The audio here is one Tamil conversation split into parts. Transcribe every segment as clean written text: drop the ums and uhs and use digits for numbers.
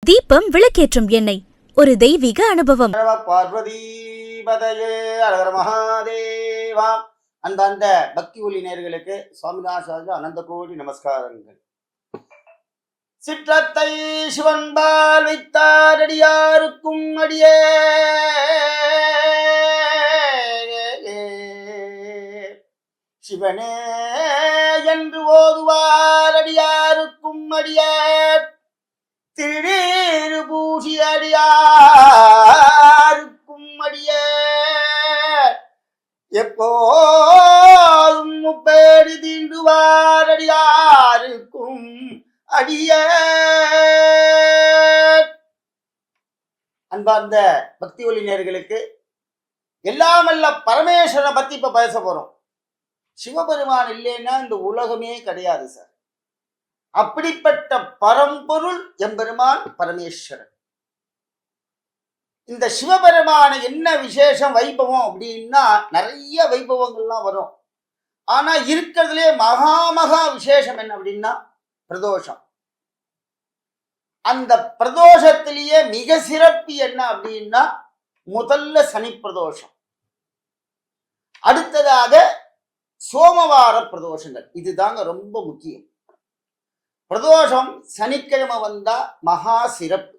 தீபம் விளக்கேற்றும் எண்ணெய் ஒரு தெய்வீக அனுபவம். பார்வதி பதையே அழகர் மகாதேவா. அந்த பக்தி ஒளி நேயர்களுக்கு சுவாமிநாத அனந்த கோடி நமஸ்காரங்கள். சிற்றத்தை சிவன்பால் வைத்தாரடியாருக்கும் அடியே சிவனே என்று ஓதுவார் அடியாருக்கும் அடியார் திடீர் பூசி அடியாருக்கும் அடியார் எப்போதும் முப்பேடி தீண்டுவார் அடியாருக்கும் அடியார். அன்பார்ந்த பக்தி ஒளி நேயர்களுக்கு எல்லாமல்ல பரமேஸ்வரனை பத்தி இப்ப பேச போறோம். சிவபெருமான் இல்லைன்னா இந்த உலகமே கிடையாது சார். அப்படிப்பட்ட பரம்பொருள் எம்பெருமான் பரமேஸ்வரன். இந்த சிவபெருமான என்ன விசேஷம் வைபவம் அப்படின்னா நிறைய வைபவங்கள்லாம் வரும். ஆனா இருக்கிறதுலே மகா விசேஷம் என்ன அப்படின்னா பிரதோஷம். அந்த பிரதோஷத்திலேயே மிக சிறப்பு என்ன அப்படின்னா முதல்ல சனி பிரதோஷம், அடுத்ததாக சோமவார பிரதோஷங்கள். இதுதாங்க ரொம்ப முக்கியம். பிரதோஷம் சனிக்கிழமை வந்தா மகா சிறப்பு,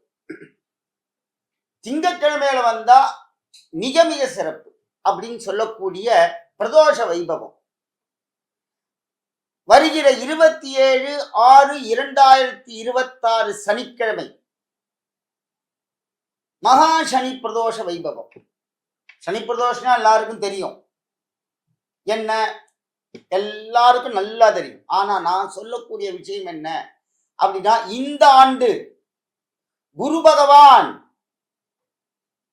திங்கட்கிழமையில வந்தா மிக மிக சிறப்பு அப்படின்னு சொல்லக்கூடிய பிரதோஷ வைபவம் வருகிற 27/6/2026 சனிக்கிழமை மகா சனி பிரதோஷ வைபவம். சனி பிரதோஷம்னா எல்லாருக்கும் தெரியும், என்ன எல்லாருக்கும் நல்லா தெரியும். ஆனா நான் சொல்லக்கூடிய விஷயம் என்ன அப்படின்னா, இந்த ஆண்டு குரு பகவான்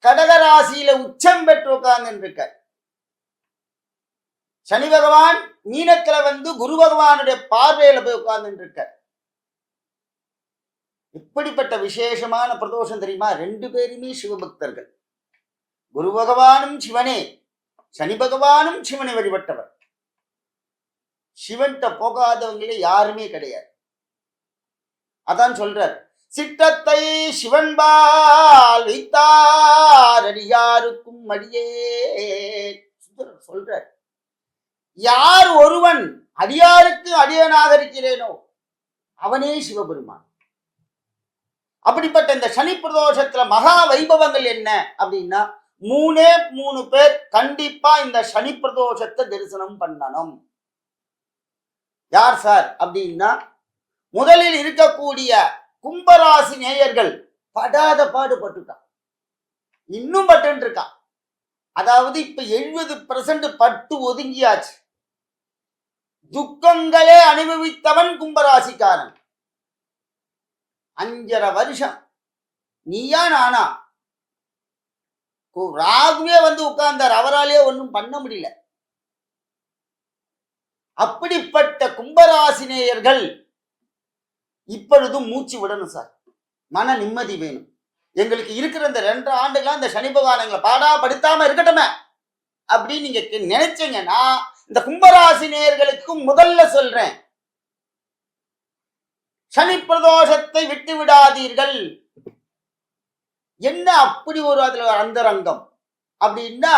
கடகராசியில உச்சம் பெற்று உட்கார்ந்து இருக்க, சனி பகவான் மீனத்துல வந்து குரு பகவானுடைய பார்வையில போய் உட்கார்ந்து இருக்க. இப்படிப்பட்ட விசேஷமான பிரதோஷம் தெரியுமா? 2 பேருமே சிவபக்தர்கள். குரு பகவானும் சிவனே, சனி பகவானும் சிவனை வழிபட்டவர். சிவன்கிட்ட போகாதவங்களே யாருமே கிடையாது. அதான் சொல்றார், சிற்றத்தை சிவன்பால் வைத்தார் அடியாருக்கும் அடியே சொல்றார். யார் ஒருவன் அடியாருக்கு அடியனாக இருக்கிறேனோ அவனே சிவபெருமான். அப்படிப்பட்ட இந்த சனி பிரதோஷத்துல மகா வைபவங்கள் என்ன அப்படின்னா, 3 பேர் கண்டிப்பா இந்த சனி பிரதோஷத்தை தரிசனம் பண்ணணும். யார் சார் அப்படின்னா, முதலில் இருக்கக்கூடிய கும்பராசி நேயர்கள் படாத பாடுபட்டுட்டான், இன்னும் பட்டு இருக்கான். அதாவது இப்ப 70% பட்டு ஒதுங்கியாச்சு. துக்கங்களே அனுபவித்தவன் கும்பராசிக்காரன். 5.5 வருஷம் நீயா நானா, ராகுவே வந்து உட்கார்ந்தார், அவராலே ஒன்றும் பண்ண முடியல. அப்படிப்பட்ட கும்பராசினேயர்கள் இப்பொழுதும் மூச்சு விடணும் சார். மன நிம்மதி வேணும். எங்களுக்கு இருக்கிற இந்த 2 ஆண்டுகளா இந்த சனி பகவான் எங்களை பாடா படுத்தாம இருக்கட்டுமே அப்படின்னு நீங்க நினைச்சீங்கன்னா, இந்த கும்பராசினேயர்களுக்கும் முதல்ல சொல்றேன், சனி பிரதோஷத்தை விட்டு விடாதீர்கள். என்ன அப்படி ஒரு அதுல அந்தரங்கம் அப்படின்னா,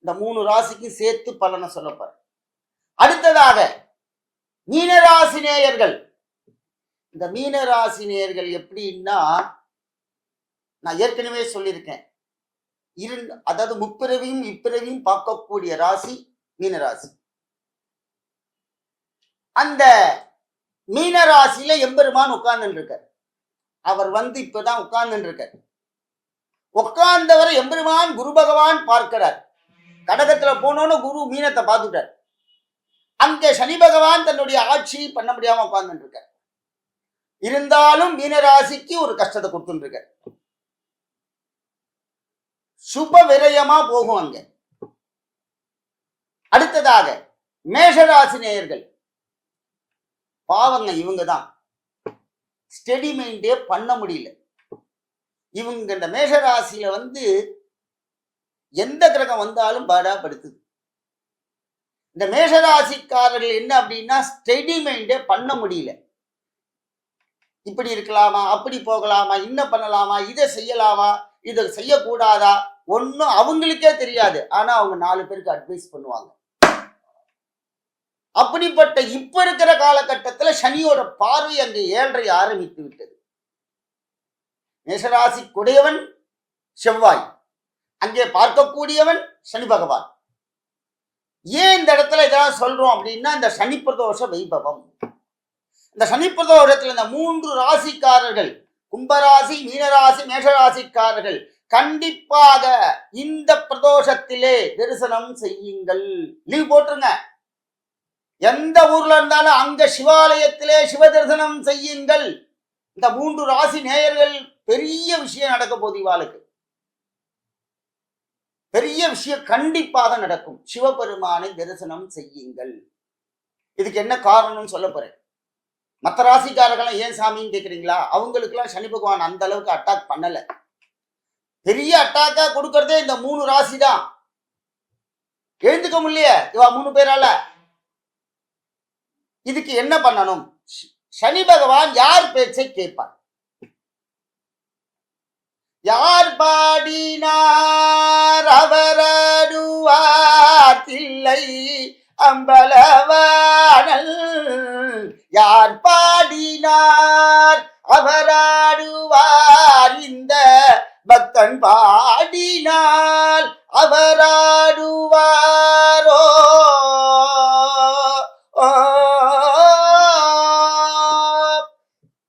இந்த 3 ராசிக்கும் சேர்த்து பலனை சொல்லப்பாரு. அடுத்ததாக மீனராசினேயர்கள். இந்த மீனராசினேயர்கள் எப்படின்னா, நான் ஏற்கனவே சொல்லியிருக்கேன், அதாவது முப்பிறவியும் இப்பிறவியும் பார்க்கக்கூடிய ராசி மீனராசி. அந்த மீனராசியில எம்பெருமான் உட்கார்ந்து இருக்கார். அவர் வந்து இப்பதான் உட்கார்ந்து இருக்கார். உட்கார்ந்தவரை எம்பெருமான் குரு பகவான் பார்க்கிறார். கடகத்துல போனோன்னு குரு மீனத்தை பார்த்துட்டார். அங்க சனி பகவான் தன்னுடைய ஆட்சி பண்ண முடியாம உட்கார்ந்து இருக்கார். இருந்தாலும் மீனராசிக்கு ஒரு கஷ்டத்தை கொடுத்துட்டு இருக்கார். சுப விரயமா போகும் அங்க. அடுத்ததாக மேஷராசி நேயர்கள் பாவங்க, இவங்க தான் ஸ்டெடி மைண்டே பண்ண முடியல. இவங்க இந்த மேஷராசியில வந்து எந்த கிரகம் வந்தாலும் பாடா படுத்துது. இந்த மேஷராசிக்காரர்கள் என்ன அப்படின்னா, ஸ்டெடி மைண்டே பண்ண முடியல. இப்படி இருக்கலாமா, அப்படி போகலாமா, இன்ன பண்ணலாமா, இதை செய்யலாமா, இதை செய்யக்கூடாதா, ஒன்னும் அவங்களுக்கே தெரியாது. ஆனா அவங்க 4 பேருக்கு அட்வைஸ் பண்ணுவாங்க. அப்படிப்பட்ட இப்ப இருக்கிற காலகட்டத்துல சனியோட பார்வை அங்கே 7:30 ஆரம்பித்து விட்டது. மேஷராசி குடையவன் செவ்வாய், அங்கே பார்க்கக்கூடியவன் சனி பகவான். ஏன் இந்த இடத்துல இதெல்லாம் சொல்றோம் அப்படின்னா, இந்த சனி பிரதோஷ வைபவம். இந்த சனி பிரதோஷத்துல இந்த 3 ராசிக்காரர்கள், கும்பராசி, மீனராசி, மேஷராசிக்காரர்கள் கண்டிப்பாக இந்த பிரதோஷத்திலே தரிசனம் செய்யுங்கள். லீவ் போட்டுருங்க. எந்த ஊர்ல இருந்தாலும் அங்க சிவாலயத்திலே சிவ தரிசனம் செய்யுங்கள். இந்த 3 ராசி நேயர்கள் பெரிய விஷயம் நடக்க போகுது. இவாளுக்கு பெரிய விஷயம் கண்டிப்பாக நடக்கும். சிவபெருமானை தரிசனம் செய்யுங்கள். இதுக்கு என்ன காரணம்னு சொல்ல போறேன். மற்ற ராசிக்காரர்கள் ஏன் சாமின்னு கேட்குறீங்களா? அவங்களுக்குலாம் சனி பகவான் அந்த அளவுக்கு அட்டாக் பண்ணல. பெரிய அட்டாக்கா கொடுக்கறதே இந்த 3 ராசி தான். எழுந்துக்க முடியல இவா 3 பேரால. இதுக்கு என்ன பண்ணணும்? சனி பகவான் யார் பேச்சை கேட்பார்? யார் பாடினார் அவரடுவார் தில்லை அம்பலவானல். யார் பாடினார் அவராடுவார் இந்த பக்தன் பாடினால் அவராடுவாரோ.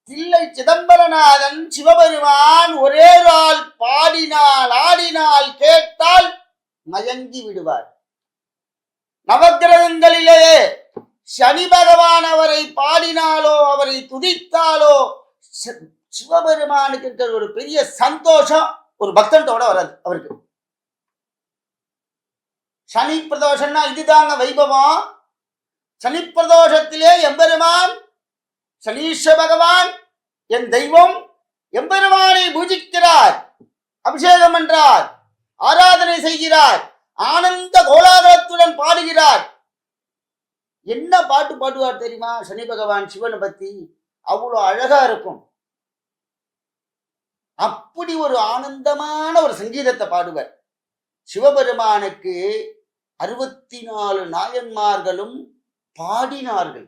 தில்லை சிதம்பரநாதன் சிவபெருமான் ஒரே நாள் பாடினால் ஆடினால் கேட்டால் மயங்கி விடுவார். நவக்கிரகங்களிலே சனி பகவான் அவரை பாடினாலோ அவரை துதித்தாலோ சிவபெருமானுக்கு இருக்கிற ஒரு பெரிய சந்தோஷம் ஒரு பக்தனோட வராது அவருக்கு. சனி பிரதோஷம்னா இதுதாங்க வைபவம். சனி பிரதோஷத்திலே எம்பெருமான் சனீஸ்வர பகவான் என் தெய்வம் எம்பெருமானை பூஜிக்கிறார், அபிஷேகம் என்றார், ஆராதனை செய்கிறார், ஆனந்த கோலாகலத்துடன் பாடுகிறார். என்ன பாட்டு பாடுவார் தெரியுமா? சனி பகவான் சிவனை பத்தி அவ்வளவு அழகா இருக்கும். அப்படி ஒரு ஆனந்தமான ஒரு சங்கீதத்தை பாடுவர். சிவபெருமானுக்கு 64 நாயன்மார்களும் பாடினார்கள்.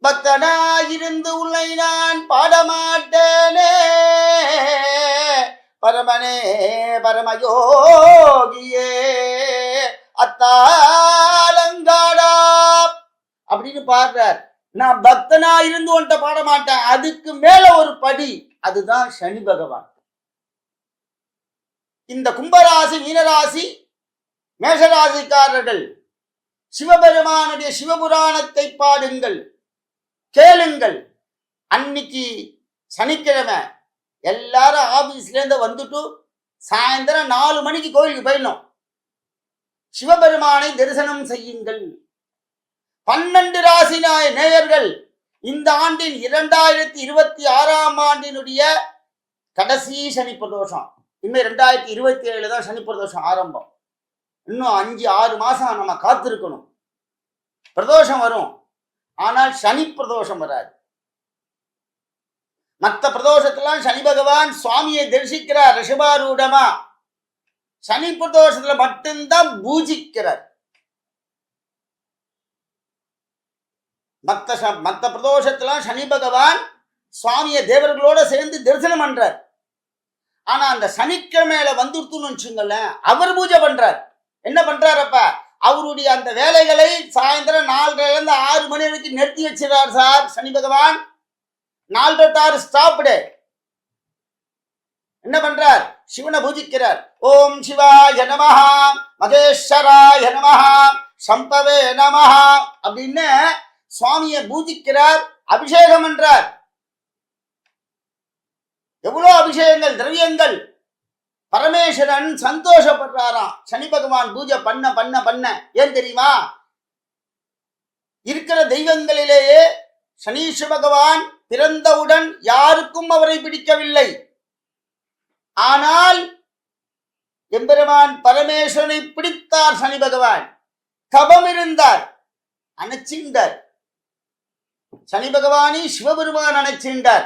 பக்தனாயிருந்து உன்னை நான் பாடமாட்டேனே பரமனே பரமயோகியே அத்தாலங்காடா அப்படின்னு பாடுறார். நான் பக்தனா இருந்து உன்ட்ட பாட மாட்டேன், அதுக்கு மேல ஒரு படி. அதுதான் சனி பகவான். இந்த கும்பராசி, மீனராசி, மேஷராசிக்காரர்கள் சிவபெருமானுடைய சிவபுராணத்தை பாடுங்கள், கேளுங்கள். அன்னைக்கு சனிக்கிழமை எல்லாரும் ஆபீஸ்ல இருந்து வந்துட்டு சாயந்தரம் 4 மணிக்கு கோயிலுக்கு போயிடணும். சிவபெருமானை தரிசனம் செய்யுங்கள். 12 ராசி நேயர்கள் இந்த ஆண்டின் 2026ஆம் ஆண்டினுடைய கடைசி சனி பிரதோஷம். இனிமே 2027 தான் சனி பிரதோஷம் ஆரம்பம். இன்னும் 5-6 மாசம் நம்ம காத்திருக்கணும். பிரதோஷம் வரும், ஆனால் சனி பிரதோஷம் வராது. மற்ற பிரதோஷத்துல சனி பகவான் சுவாமியை தரிசிக்கிறார் ரிஷபாரூடமா. சனி பிரதோஷத்துல மட்டும்தான் பூஜிக்கிறார். மற்ற பிரதோஷத்துல சனி பகவான் சுவாமியை தேவர்களோட சேர்ந்து தரிசனம் பண்றார். ஆனா அந்த சனிக்கிழமையில வந்துருத்துன்னு வச்சுங்களேன், அவர் பூஜை பண்றார். என்ன பண்றாரப்ப? அவருடைய அந்த வேலைகளை சாயந்தரம் 4:30 6 மணி வரைக்கும் நிறுத்தி வச்சிருக்கார் சார் சனி பகவான். 4 to 6 ஸ்டாப்டு. என்ன பண்றார்? சிவனை பூஜிக்கிறார். ஓம் சிவாய நமஹ, மகேஸ்வராய நமஹ, சம்பவே நமஹ அப்படின்னு சுவாமியை பூஜிக்கிறார், அபிஷேகம் பண்றார். எவ்வளவு அபிஷேகங்கள், திரவியங்கள். பரமேஸ்வரன் சந்தோஷப்படுறாராம் சனி பகவான் பூஜை பண்ண பண்ண பண்ண. ஏன் தெரியுமா? இருக்கிற தெய்வங்களிலேயே சனீஸ்வர பகவான் பிறந்தவுடன் யாருக்கும் அவரை பிடிக்கவில்லை. ஆனால் எம்பெருமான் பரமேஸ்வரனை பிடித்தார் சனி பகவான். தபம் இருந்தார், அணைச்சிண்டார். சனி பகவானை சிவபெருமான் நினைச்சின்றார்.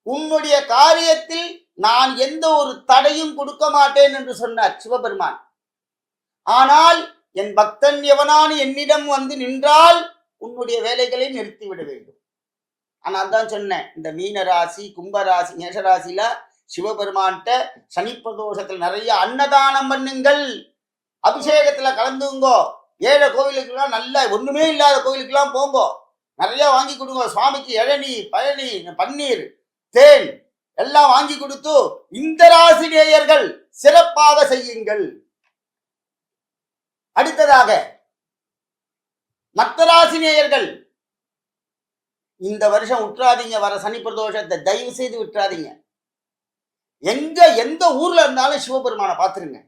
உன்னுடைய காரியத்தில் நான் எந்த ஒரு தடையும் கொடுக்க மாட்டேன் என்று சொன்னார் சிவபெருமான். ஆனால் என் பக்தன் எவனான் என்னிடம் வந்து நின்றால் உன்னுடைய வேலைகளை நிறுத்திவிட வேண்டும். ஆனால் தான் சொன்னேன், இந்த மீன ராசி, கும்பராசி, மேஷராசில சிவபெருமான்கிட்ட சனி பிரதோஷத்துல நிறைய அன்னதானம் பண்ணுங்கள், அபிஷேகத்துல கலந்துங்கோ, ஏழை கோவிலுக்கெல்லாம் நல்ல ஒண்ணுமே இல்லாத கோவிலுக்கெல்லாம் போங்கோ, நிறைய வாங்கி கொடுங்க சுவாமிக்கு, இளநீ, பழனி, பன்னீர், தேன் எல்லாம் வாங்கி கொடுத்து இந்த ராசி நேயர்கள் சிறப்பாக செய்யுங்கள். அடுத்ததாக மற்ற ராசி நேயர்கள் இந்த வருஷம் விட்டுறாதீங்க, வர சனி பிரதோஷத்தை தயவு செய்து விட்டுறாதீங்க. எந்த ஊர்ல இருந்தாலும் சிவபெருமானை பார்த்துருங்க.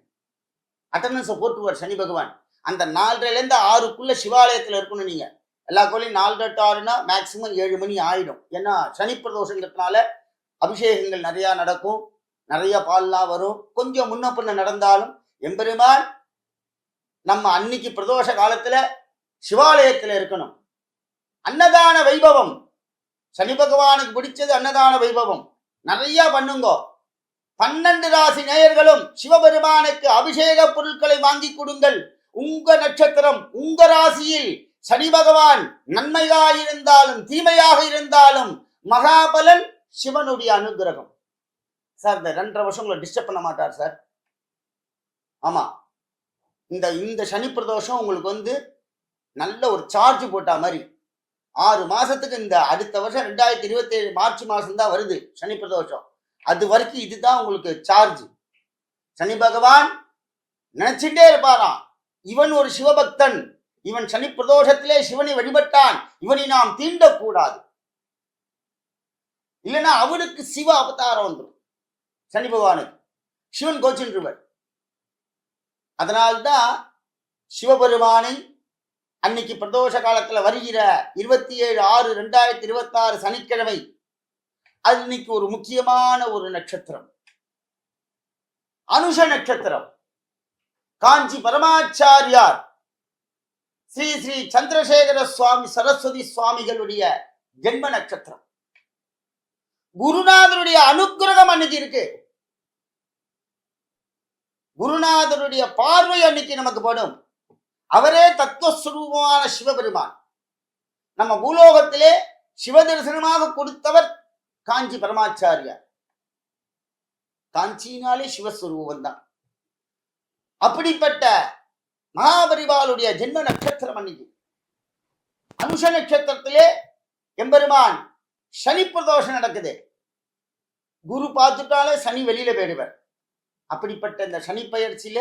அட்டண்டன்ஸை போட்டுவார் சனி பகவான். அந்த 4:30 to 6 சிவாலயத்தில் இருக்கணும். நீங்க எல்லா கோயிலையும் 4 to 6 மேக்சிமம் 7 மணி ஆயிடும். ஏன்னா சனி பிரதோஷங்கிறதுனால அபிஷேகங்கள் நிறைய நடக்கும், நிறைய பால்லாம் வரும். கொஞ்சம் முன்ன பின்ன நடந்தாலும் எம்பெருமான் நம்ம அன்னைக்கு பிரதோஷ காலத்துல சிவாலயத்துல இருக்கணும். அன்னதான வைபவம், சனி பகவானுக்கு பிடிச்சது அன்னதான வைபவம் நிறைய பண்ணுங்கோ. 12 ராசி நேயர்களும் சிவபெருமானுக்கு அபிஷேக பொருட்களை வாங்கி கொடுங்கள். உங்க நட்சத்திரம், உங்க ராசியில் சனி பகவான் நன்மையாக இருந்தாலும் தீமையாக இருந்தாலும் மகாபலன் சிவனுடைய அனுகிரகம். சார் இந்த 2.5 வருஷம் உங்களை டிஸ்டர்ப் பண்ண மாட்டார் சார். ஆமா, இந்த சனி பிரதோஷம் உங்களுக்கு வந்து நல்ல ஒரு சார்ஜ் போட்டா மாதிரி 6 மாசத்துக்கு, இந்த அடுத்த வருஷம் 2027 மார்ச் மாசம் தான் வருது சனி பிரதோஷம். அது வரைக்கும் இதுதான் உங்களுக்கு சார்ஜ். சனி பகவான் நினைச்சுட்டே இருப்பாராம், இவன் ஒரு சிவபக்தன், இவன் சனி பிரதோஷத்திலே சிவனை வழிபட்டான், இவனை நாம் தீண்டக்கூடாது, இல்லைன்னா அவனுக்கு சிவ அவதாரம் வந்துடும். சனி பகவானுக்கு சிவன் கோச்சின்றுவர். அதனால்தான் சிவபெருமானை அன்னைக்கு பிரதோஷ காலத்துல வருகிற 27/6/2026 சனிக்கிழமை, அது இன்னைக்கு ஒரு முக்கியமான ஒரு நட்சத்திரம், அனுஷ நட்சத்திரம். காஞ்சி பரமாச்சாரியார் ஸ்ரீ ஸ்ரீ சந்திரசேகர சுவாமி சரஸ்வதி சுவாமிகளுடைய ஜென்ம நட்சத்திரம். குருநாதருடைய அனுக்கிரகம் அன்னைக்கு இருக்கு. குருநாதருடைய பார்வை அன்னைக்கு நமக்கு படும். அவரே தத்துவஸ்வரூபமான சிவபெருமான். நம்ம பூலோகத்திலே சிவ தரிசனமாக கொடுத்தவர் காஞ்சி பரமாச்சாரியார். காஞ்சினாலே சிவஸ்வரூபம் தான். அப்படிப்பட்ட மகாபரிவாளுடைய ஜென்ம நட்சத்திரம் அன்னைக்கு. அனுஷ நட்சத்திரத்திலே எம்பெருமான் சனி பிரதோஷம் நடக்குது. குரு பார்த்துட்டாலே சனி வெளியில போயிடுவார். அப்படிப்பட்ட இந்த சனி பயிற்சியில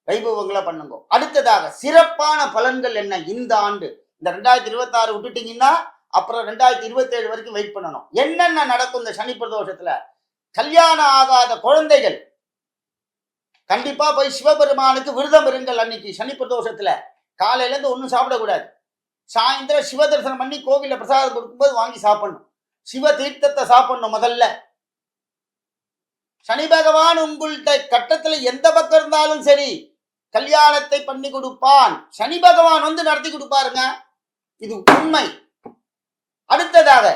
வைபவங்களை பண்ணுங்க. அடுத்ததாக சிறப்பான பலன்கள் என்ன இந்த ஆண்டு? இந்த 2026 விட்டுட்டீங்கன்னா அப்புறம் 2027 வரைக்கும் வெயிட் பண்ணணும். என்னென்ன நடக்கும் இந்த சனி பிரதோஷத்துல? கல்யாணம் ஆகாத குழந்தைகள் கண்டிப்பா போய் சிவபெருமானுக்கு விரதம் இருங்கள். அன்னைக்கு சனி பிரதோஷத்துல காலையில இருந்து ஒன்றும் சாப்பிடக்கூடாது. சாயந்தரம் சிவ தரிசனம் பண்ணி கோவில பிரசாதம் கொடுக்கும்போது வாங்கி சாப்பிடணும். சிவ தீர்த்தத்தை சாப்பிடணும். முதல்ல சனி பகவான் உங்கள்கிட்ட கட்டத்துல எந்த பக்கம் இருந்தாலும் சரி கல்யாணத்தை பண்ணி கொடுப்பான். சனி பகவான் வந்து நடத்தி கொடுப்பாருங்க, இது உண்மை. அடுத்ததாக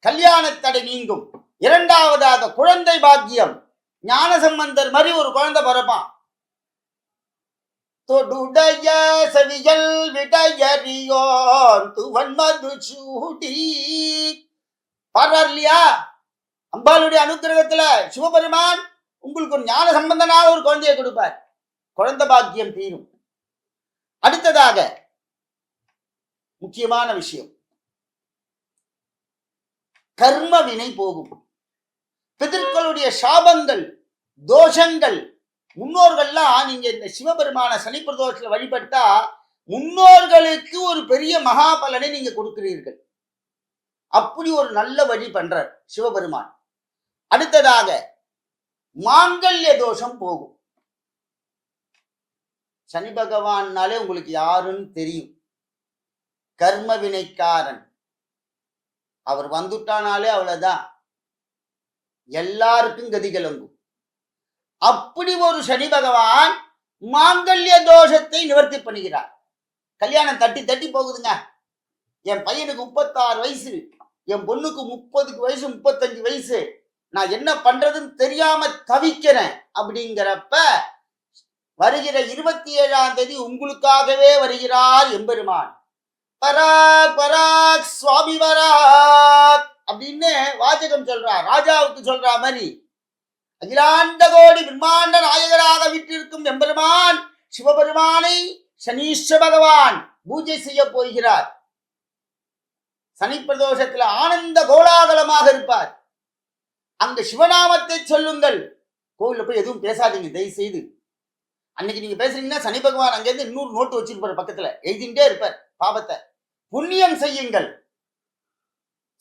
கல்யாண தடை நீங்கும். இரண்டாவதாக குழந்தை பாக்கியம். ஞானசம்பந்தர் மாதிரி ஒரு குழந்தை பிறப்பான். தொடுடைய செவியல் விடையறியோன் துவன் மது சூடி பாடுறார் இல்லையா? அம்பாளுடைய அனுக்கிரகத்துல சிவபெருமான் உங்களுக்கு ஒரு ஞான சம்பந்தனாக ஒரு குழந்தையை கொடுப்பார். குழந்தை பாக்கியம் தீரும். அடுத்ததாக முக்கியமான விஷயம், கர்ம வினை போகும். பிதர்களுடைய சாபங்கள், தோஷங்கள், முன்னோர்கள்லாம் நீங்க இந்த சிவபெருமான சனி பிரதோஷத்துல வழிபட்டா முன்னோர்களுக்கு ஒரு பெரிய மகாபலனை நீங்க கொடுக்கிறீர்கள். அப்படி ஒரு நல்ல வழி பண்றார் சிவபெருமான். அடுத்ததாக மாங்கல்ய தோஷம் போகும். சனி பகவான்னாலே உங்களுக்கு யாருன்னு தெரியும், கர்ம வினைக்காரன். அவர் வந்துட்டானாலே அவ்வளவுதான், எல்லாருக்கும் கதி கலங்கும். அப்படி ஒரு சனி பகவான் மாங்கல்ய தோஷத்தை நிவர்த்தி பண்ணுகிறார். கல்யாணம் தட்டி தட்டி போகுதுங்க. என் பையனுக்கு 36 வயசு, என் பொண்ணுக்கு 30 வயசு, 35 வயசு, நான் என்ன பண்றதுன்னு தெரியாம தவிக்கிறேன் அப்படிங்கிறப்ப வருகிற 27ஆம் தேதி உங்களுக்காகவே வருகிறார் எம்பெருமான். பராக் பராக் சுவாமி பராக் அப்படின்னு வாசகம் சொல்றார். ராஜாவுக்கு சொல்ற மாதிரி அகிலாண்ட கோடி பிரம்மாண்ட நாயகராக விட்டிருக்கும் எம்பெருமான் சிவபெருமானை சனீஸ்வர பகவான் பூஜை செய்ய போகிறார். சனி பிரதோஷத்துல ஆனந்த கோலாகலமாக இருப்பார். அங்க சிவநாமத்தை சொல்லுங்கள். கோவில்ல போய் எதுவும் பேசாதீங்க தயவு செய்து. அன்னைக்கு நீங்க பேசுறீங்கன்னா சனி பகவான் அங்கிருந்து 200 நோட்டு வச்சிருப்பாரு, பக்கத்துல எழுதிட்டே இருப்பார் பாபத்தை. புண்ணியம் செய்யுங்கள்.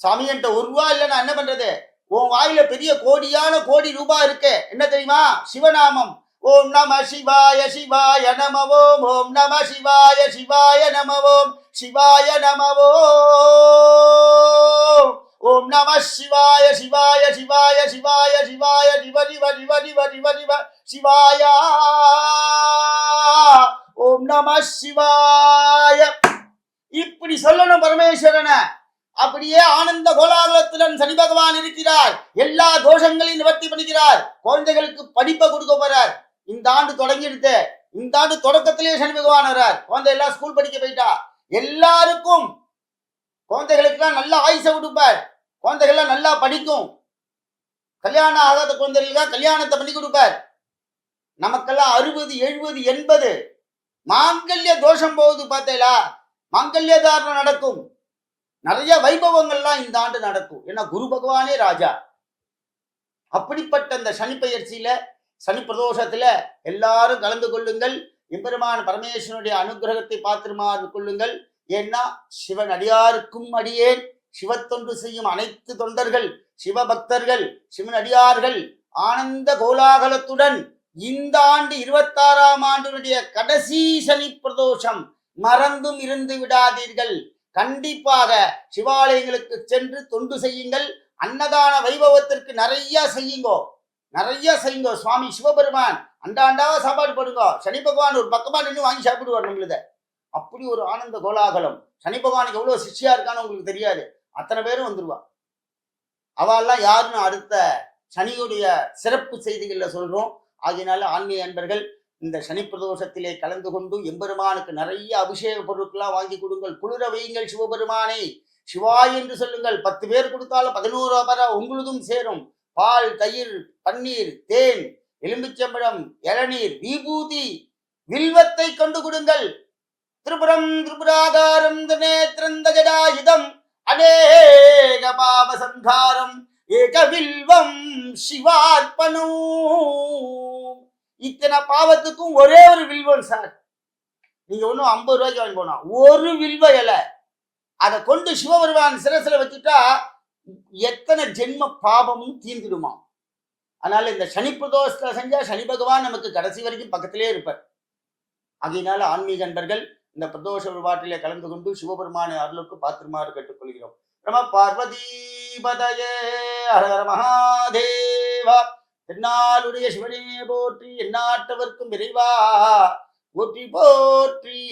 சாமி என்கிட்ட 1 ரூபா இல்ல, நான் என்ன பண்றது? உன் வாயில பெரிய கோடியான கோடி ரூபாய் இருக்கு, என்ன தெரியுமா? சிவநாமம். ஓம் நம சிவாய சிவாய நம ஓம், ஓம் நம சிவாய சிவாய நம ஓம், சிவாய நம ஓம், ஓம் நம சிவாய சிவாய சிவாய சிவாய சிவாய சிவ சிவ சிவ சிவ சிவ சிவ சிவாய, ஓம் நம சிவாய. இப்படி சொல்லணும் பரமேஸ்வரனை. அப்படியே ஆனந்த கோலாகலத்துடன் சனி பகவான் இருக்கிறார். எல்லா தோஷங்களையும் நிவர்த்தி பண்ணுகிறார். குழந்தைகளுக்கு படிப்பை கொடுக்க போறார். இந்த ஆண்டு தொடங்கிடுது. இந்த ஆண்டு தொடக்கத்திலேயே சனி பகவான் வர்றார். குழந்தை எல்லாம் ஸ்கூல் படிக்க போயிட்டா. எல்லாருக்கும் குழந்தைகளுக்கெல்லாம் நல்ல ஆயுசை கொடுப்பார். குழந்தைகள்லாம் நல்லா படிக்கும். கல்யாணம் ஆகாத குழந்தைகளுக்கு கல்யாணத்தை பண்ணி கொடுப்பார். நமக்கெல்லாம் 60, 70, 80 மாங்கல்ய தோஷம் போகுது பார்த்தீங்களா? மாங்கல்ய தாரணம் நடக்கும். நிறைய வைபவங்கள்லாம் இந்த ஆண்டு நடக்கும். ஏன்னா குரு பகவானே ராஜா. அப்படிப்பட்ட அந்த சனி பெயர்ச்சியில, சனி பிரதோஷத்துல எல்லாரும் கலந்து கொள்ளுங்கள். எம்பெருமான் பரமேஸ்வரனுடைய அனுகிரகத்தை பார்த்துமாறு கொள்ளுங்கள். ஏன்னா சிவன் அடியாருக்கும் அடியேன், சிவத்தொண்டு செய்யும் அனைத்து தொண்டர்கள், சிவபக்தர்கள், சிவன் அடியார்கள் ஆனந்த கோலாகலத்துடன் இந்த ஆண்டு 26ஆம் ஆண்டினுடைய கடைசி சனி பிரதோஷம் மறந்தும் இருந்து விடாதீர்கள். கண்டிப்பாக சிவாலயங்களுக்கு சென்று தொண்டு செய்யுங்கள். அன்னதான வைபவத்திற்கு நிறைய செய்யுங்கோ, நிறைய செய்யுங்கோ. சுவாமி சிவபெருமான் அண்டாண்டாவா சாப்பாடு போடுங்க. சனி பகவான் ஒரு பக்கமா நின்று வாங்கி சாப்பிடுவார் நம்மளுத. அப்படி ஒரு ஆனந்த கோலாகலம். சனி பகவானுக்கு எவ்வளவு சிஷ்யா இருக்கான்னு உங்களுக்கு தெரியாது. அத்தனை பேரும் வந்துருவா. அவெல்லாம் யாருன்னு அடுத்த சனியுடைய சிறப்பு செய்திகள்ல சொல்றோம். ஆகையினால ஆன்மீக அன்பர்கள் இந்த சனி பிரதோஷத்திலே கலந்து கொண்டு எம்பெருமானுக்கு நிறைய அபிஷேக பொருட்கள்லாம் வாங்கி கொடுங்கள். குளிர வையுங்கள் சிவபெருமானை. சிவாய் என்று சொல்லுங்கள். 10 பேர் கொடுத்தாலும் 11 ரூபாய் உங்களுதும் சேரும். பால், தயிர், பன்னீர், தேன், எலும்பிச்சம்பழம், இளநீர், விபூதி, வில்வத்தை கொண்டு கொடுங்கள். திரிபுரம் திரிபுராகாரம் நேத்ரந்தஜடாயுதம் அநேக பாப சந்தாரம் ஏக வில்வம் சிவார்ப்பணம். இத்தனை பாவத்துக்கும் ஒரே ஒரு வில்வம் சார். நீங்க ஒன்னும் 50 ரூபாய்க்கு வாங்கி போனா ஒரு வில்வ இலை அதை கொண்டு சிவபெருமான் சிரசில வச்சுட்டா எத்தனை ஜென்ம பாபமும் தீர்ந்துடுமா. அதனால இந்த சனி பிரதோஷத்துல செஞ்சா சனி பகவான் நமக்கு கடைசி வரைக்கும் பக்கத்திலே இருப்பார். அதனால ஆன்மீக நண்பர்கள் இந்த பிரதோஷ வழிபாட்டிலே கலந்து கொண்டு சிவபெருமானை அருளுக்கு பாத்திரமாறு கேட்டுக்கொள்கிறோம். நம பார்வதீபதயே ஹர மகாதேவா. தென்னாளுடைய சிவனே போற்றி, எந்நாட்டவர்க்கும் விரைவா போற்றி போற்றி.